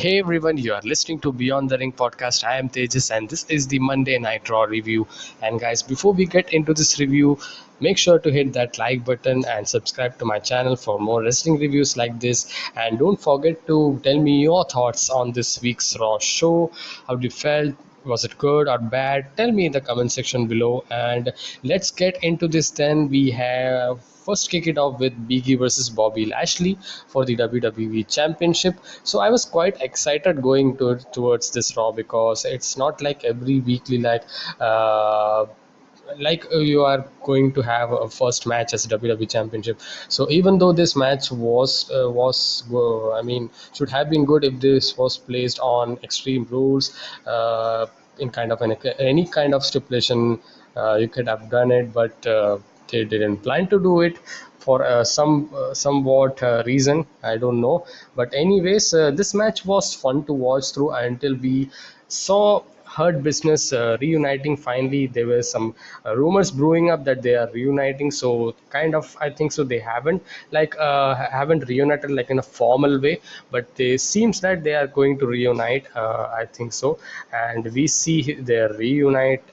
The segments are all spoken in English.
Hey everyone, you are listening to Beyond the Ring podcast. I am Thejas and this is the Monday Night Raw review. And guys, before we get into this review, make sure to hit that like button and subscribe to my channel for more wrestling reviews like this. And don't forget to tell me your thoughts on this week's Raw show. How you felt? Was it good or bad? Tell me in the comment section below. And let's get into this then. We have first kick it off with Biggie versus Bobby Lashley for the WWE Championship. So I was quite excited going towards this Raw because it's not like every weekly you are going to have a first match as WWE Championship. So even though this match should have been good if this was placed on Extreme Rules, in kind of any kind of stipulation, you could have done it, but they didn't plan to do it for somewhat reason. I don't know, but anyways, this match was fun to watch through until we saw Hurt Business reuniting. Finally, there were some rumors brewing up that they are reuniting. So kind of, I think so. They haven't reunited like in a formal way, but it seems that they are going to reunite. I think so, and we see their reunite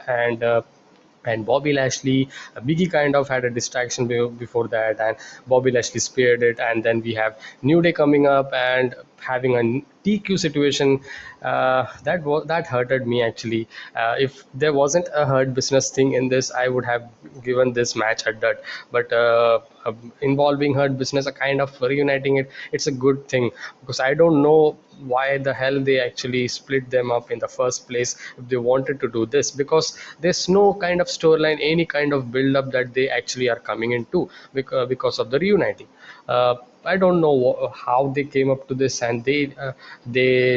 and Bobby Lashley, Biggie kind of had a distraction before that, and Bobby Lashley spared it. And then we have New Day coming up and having a TQ situation. That hurted me actually. If there wasn't a hurt business thing in this, I would have given this match a dud. But involving hurt business, a kind of reuniting it, it's a good thing because I don't know why the hell they actually split them up in the first place if they wanted to do this, because there's no kind of storyline, any kind of build up that they actually are coming into because of the reuniting. I don't know how they came up to this, and they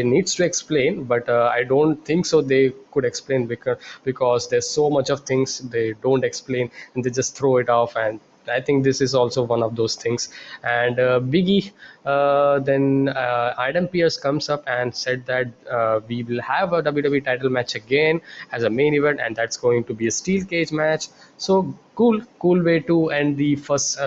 needs to explain, but I don't think so they could explain because there's so much of things they don't explain and they just throw it off. And I think this is also one of those things. And Biggie, then Adam Pearce comes up and said that we will have a WWE title match again as a main event, and that's going to be a steel cage match. So cool way to end the first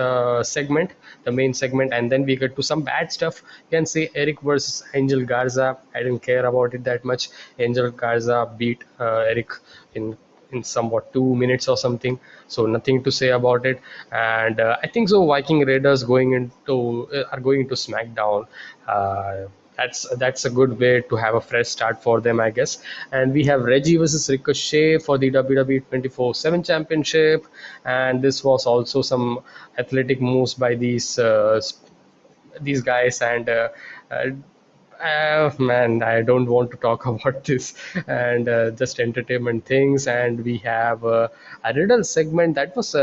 segment, the main segment. And then we get to some bad stuff. You can say Eric versus Angel Garza. I didn't care about it that much. Angel Garza beat Eric in somewhat 2 minutes or something, so nothing to say about it. And I think so Viking Raiders are going into SmackDown. That's a good way to have a fresh start for them, I guess. And we have Reggie versus Ricochet for the WWE 24/7 Championship, and this was also some athletic moves by these guys. And uh, man, I don't want to talk about this. And just entertainment things. And we have a riddle segment that was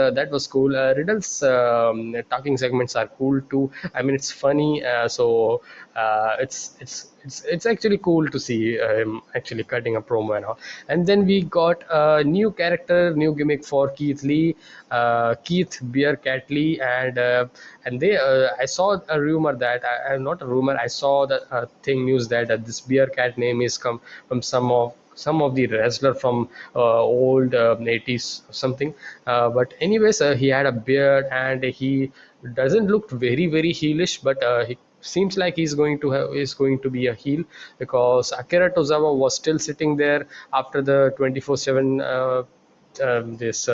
cool. Riddles talking segments are cool too. I mean, it's funny. It's actually cool to see him actually cutting a promo and all. And then we got a new character, new gimmick for Keith Lee, Keith Beer Cat Lee. And they I saw a rumor that not a rumor, I saw the thing news that this Beer Cat name is come from some of the wrestler from old 80s or something. But anyways, he had a beard and he doesn't look very heelish, but he seems like is going to be a heel, because Akira Tozawa was still sitting there after the 24/7 this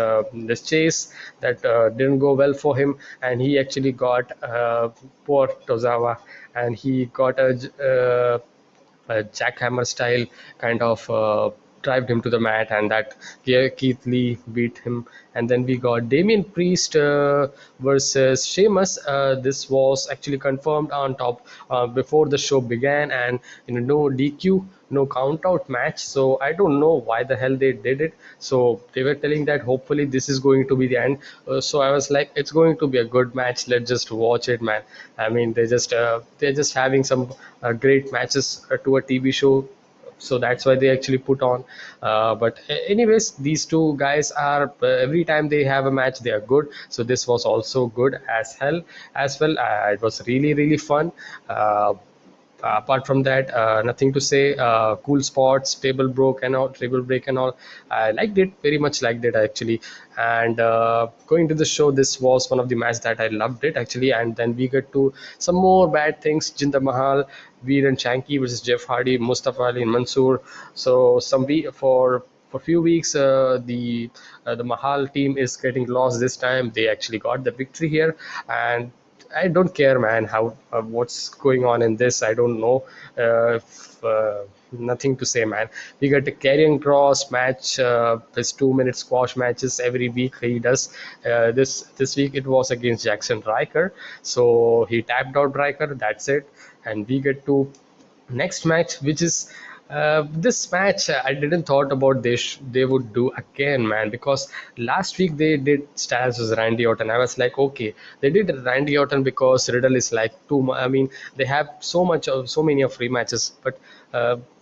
chase that didn't go well for him. And he actually got poor Tozawa, and he got a jackhammer style kind of drive him to the mat, and that Keith Lee beat him. And then we got Damien Priest versus Sheamus. This was actually confirmed on top before the show began, and no DQ, no count out match. So I don't know why the hell they did it. So they were telling that hopefully this is going to be the end. So I was like, it's going to be a good match. Let's just watch it, man. I mean, they're just having some great matches to a TV show, so that's why they actually put on. But anyways, these two guys are every time they have a match they are good. So this was also good as hell as well. It was really fun. Apart from that, nothing to say. Cool spots, table break and all. I liked it, very much liked it actually. And going to the show, this was one of the matches that I loved it actually. And then we get to some more bad things. Jinder Mahal, Veer and Shanky versus Jeff Hardy, Mustafa Ali and Mansoor. So for few weeks, the Mahal team is getting lost this time. They actually got the victory here, and I don't care, man. How what's going on in this? I don't know. Nothing to say, man. We get a carrying cross match. His 2 minute squash matches every week he does. This week it was against Jackson Riker, so he tapped out Riker. That's it, and we get to next match, which is this match. I didn't thought about they would do again, man, because last week they did Styles versus Randy Orton. I was like, okay, they did Randy Orton because Riddle is like too much. I mean, they have so many of rematches, but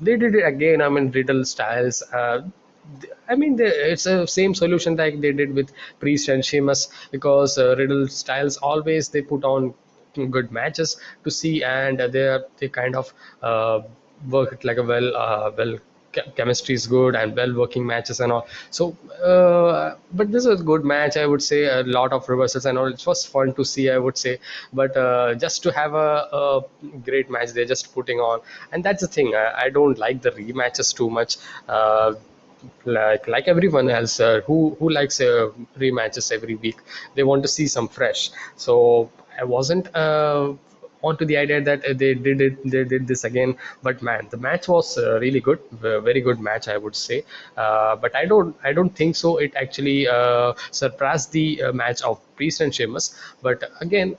they did it again. I mean, Riddle Styles. I mean, it's a same solution like they did with Priest and Sheamus, because Riddle Styles always they put on good matches to see, and they kind of work it like a chemistry is good and well working matches and all. So but this was a good match, I would say. A lot of reversals and all. It was fun to see, I would say. But just to have a great match they're just putting on, and that's the thing. I don't like the rematches too much. Like everyone else who likes rematches every week, they want to see some fresh. So I wasn't onto the idea that they did this again. But man, the match was really good, very good match, I would say. But I don't think so it actually surpassed the match of Priest and Sheamus. But again,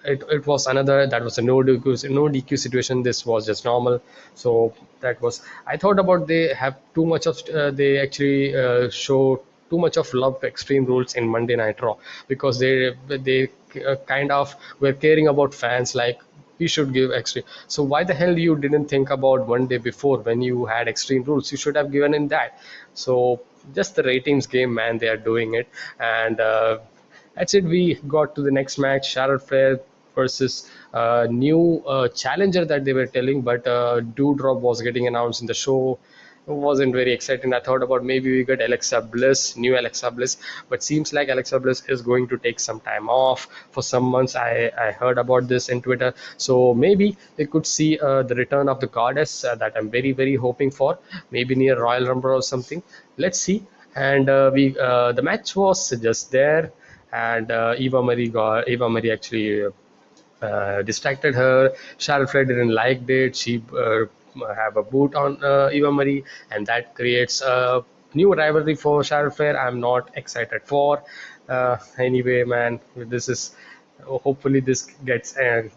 it was another, that was a no DQ situation. This was just normal. So that was, I thought about, they have too much of they actually show too much of love to Extreme Rules in Monday Night Raw, because they kind of were caring about fans, like we should give extreme. So why the hell you didn't think about one day before when you had Extreme Rules? You should have given in that. So just the ratings game, man, they are doing it. And that's it. We got to the next match, Charlotte Flair versus new challenger that they were telling, but Doudrop was getting announced in the show. It wasn't very exciting. I thought about maybe we get Alexa Bliss, new Alexa Bliss, but seems like Alexa Bliss is going to take some time off for some months. I heard about this in Twitter, so maybe we could see the return of the goddess that I'm very very hoping for, maybe near Royal Rumble or something. Let's see. And we the match was just there, and Eva Marie actually distracted her. Charlotte Flair didn't like it. She have a boot on Eva Marie, and that creates a new rivalry for Charlotte Flair. I'm not excited for. Anyway, man, this is, hopefully this gets end.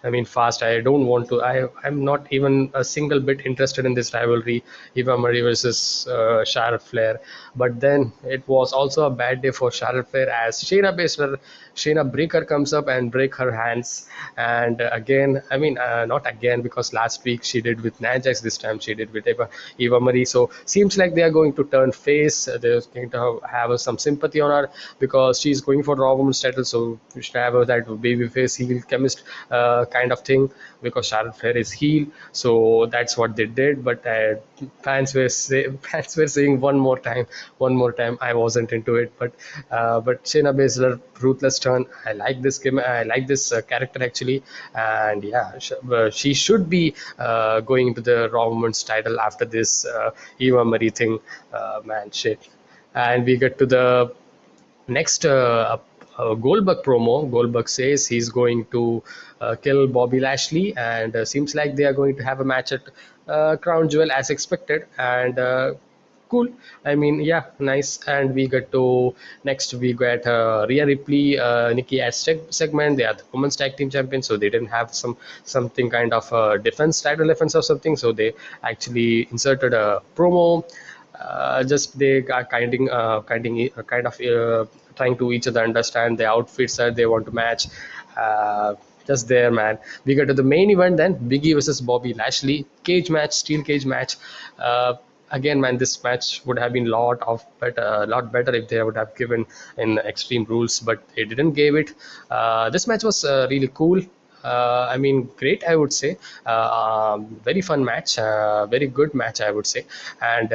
I mean, fast. I don't want to. I'm not even a single bit interested in this rivalry, Eva Marie versus Charlotte Flair. But then it was also a bad day for Charlotte Flair, as Shayna Breaker comes up and break her hands. And again, I mean, not again, because last week she did with Nia Jax. This time she did with Eva Marie. So seems like they are going to turn face. They're going to have some sympathy on her, because she's going for Raw Women's title. So we should have that baby face heel chemist kind of thing, because Charlotte Flair is heel. So that's what they did. But fans were saying one more time. I wasn't into it. But Shayna Baszler, ruthless turn. I like this game. I like this character actually. And yeah, she should be going into the Raw Women's title after this Eva Marie thing. Man, shit. And we get to the next Goldberg promo. Goldberg says he's going to kill Bobby Lashley, and seems like they are going to have a match at Crown Jewel as expected. And cool. I mean, yeah, nice. And we get to next. We get Rhea Ripley, Nikki Ash segment. They are the women's tag team champions, so they didn't have something kind of title defense or something. So they actually inserted a promo. Just they are kind of trying to each other understand the outfits that they want to match. Just there, man. We get to the main event then, Biggie versus Bobby Lashley, cage match, steel cage match. Again, man, this match would have been lot better if they would have given in Extreme Rules, but they didn't give it. This match was really cool. I mean, great, I would say. Very fun match, very good match, I would say. And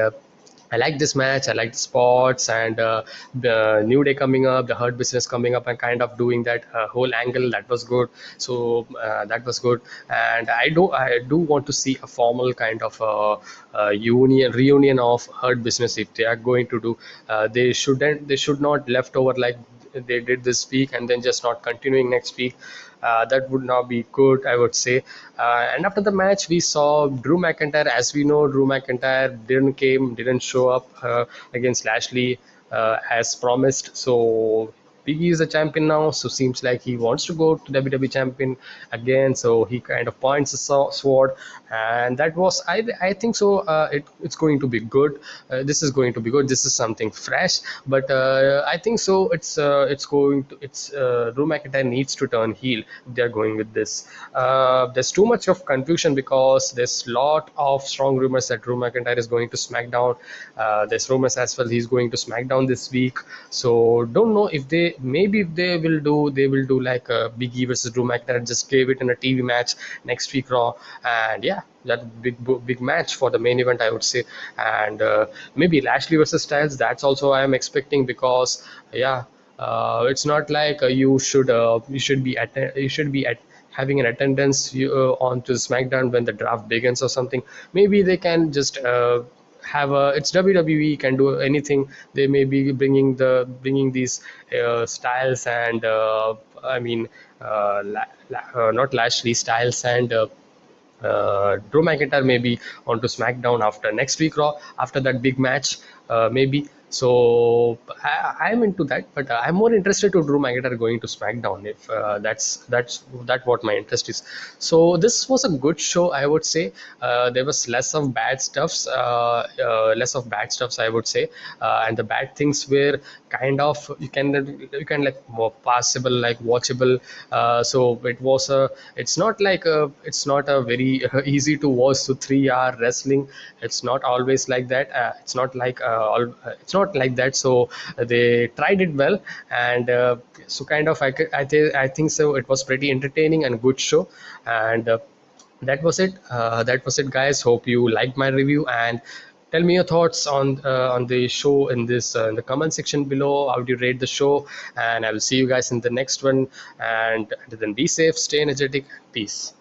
I like this match. I like the spots and the New Day coming up, the Hurt Business coming up, and kind of doing that whole angle. That was good. So that was good. And I do want to see a formal kind of union reunion of Hurt Business if they are going to do. They should not left over like they did this week and then just not continuing next week. That would not be good, I would say. And after the match, we saw Drew McIntyre. As we know, Drew McIntyre didn't show up against Lashley as promised. So Biggie is a champion now, so seems like he wants to go to WWE champion again. So he kind of points the sword, and that was I think so. It's going to be good. This is going to be good. This is something fresh, but I think so. It's going to it's Drew McIntyre needs to turn heel. They're going with this. There's too much of confusion because there's lot of strong rumors that Drew McIntyre is going to SmackDown. There's rumors as well he's going to SmackDown this week. So don't know if they will do like a Biggie versus Drew McIntyre. Just gave it in a TV match next week Raw, and yeah, that big match for the main event, I would say. And maybe Lashley versus Styles. That's also I am expecting because yeah, it's not like you should be at having an attendance on to SmackDown when the draft begins or something. Maybe they can just have a it's WWE can do anything. They may be bringing these styles and I mean not Lashley Styles and Drew McIntyre maybe onto SmackDown after next week Raw after that big match maybe. So I'm into that, but I'm more interested to Drew McIntyre going to SmackDown if that's what my interest is. So this was a good show, I would say. There was less of bad stuffs, I would say, and the bad things were kind of you can like more passable, like watchable. So it's not a very easy to watch to 3 hour wrestling. It's not always like that. It's not like that. So they tried it well, and so kind of I think so. It was pretty entertaining and good show, and that was it. That was it, guys. Hope you liked my review and. Tell me your thoughts on the show in the comment section below. How do you rate the show? And I will see you guys in the next one. And then be safe, stay energetic. Peace.